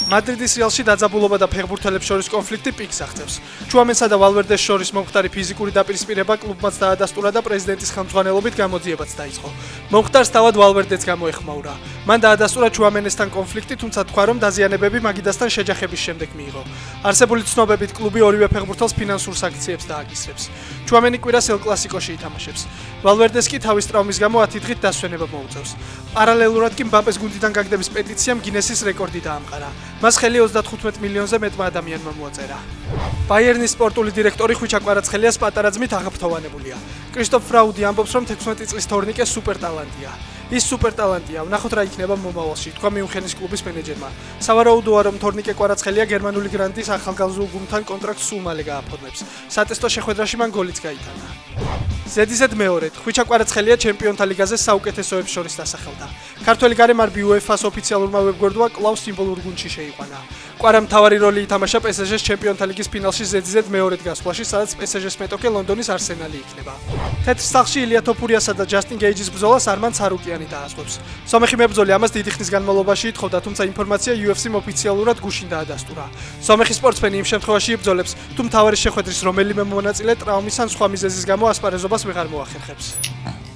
მადრიდის რეალში დაძაბულობა და ფეხბურთელებს შორის კონფლიქტი პიკს აღწევს. ჩუამენსა და ვალვერდეს შორის მომხდარი ფიზიკური დაპირისპირება კლუბმაც დაადასტურა და პრეზიდენტის ხელმძღვანელობით გამოძიებაც დაიწყო. მომხდარს თავად ვალვერდეც გამოეხმაურა. მან დაადასტურა ჩუამენესთან კონფლიქტი, თუმცა თქვა, რომ დაზიანებები მაგიდასთან შეჯახების შემდეგ მიიღო. არსებული ცნობებით კლუბი ორივე ფეხბურთელს ფინანსურ სანქციებს დააკისრებს. ჩუამენი კვირას ელ კლასიკოში ითამაშებს. ვალვერდეს კი თავის ტრავმის გამო 10 დღით დასვენება მოუწევს. პარალელურად კი მბაპეს გუნდიდან გაგდების პეტიციამ გინესის რეკორდი დაამყარა. მას ხელი 35 მილიონზე მეტმა ადამიანმა მოაწერა. ბაიერნის სპორტული დირექტორი ხვიჩა კვარაცხელიას პატარა ძმით აღფრთოვანებულია. კრისტოფ ფრაუდი ამბობს, რომ 16 წლის თორნიკე სუპერთალანტია. ის სუპერთალანტია, ვნახოთ რა იქნება მომავალში, თქვა მიუნხენის კლუბის მენეჯერმა. სავარაუდოა, რომ თორნიკე კვარაცხელია გერმანული გრანდის ახალგაზრდულ გუნდთან კონტრაქტს სულ მალე გააფორმებს. სატესტო შეხვედრაში მან გოლიც გაიტანა. ზედიზედ მეორედ, ხვიჩა კვარაცხელია ჩემპიონთა ლიგაზე საუკეთესოებს შორის დასახელდა. ქართველი გარემარბი UEFA-ს ოფიციალურმა ვებგვერდმა კვლავ სიმბოლურ გუნდში შეიყვანა. კვარამ მთავარი როლი ითამაშა PSG-ს ჩემპიონთა ლიგის ფინალში ზედიზედ მეორედ გასვლაში, სადაც PSG-ს მეტოქე ლონდონის არსენალი იქნება. თეთრ სახლში ილია თოფურიასა და ჯასტინ გეიჯის ბრძოლას არმან ცარუკიანი დაასრულებს. სომეხი მებრძოლი ამას დიდი ხნის განმავლობაში ითხოვდა, თუმცა ინფორმაცია UFC-მ ოფიციალურად გუშინ დაადასტურა. სომეხი სპორტსმენი იმ შემთხვევაში იბრძოლებს, თუ მთავარი შეხვედრის რომელიმე მონაწილე ტრავმის ან სხვა მიზეზის გამო ასპარეზობას ვეღარ მოახერხებს.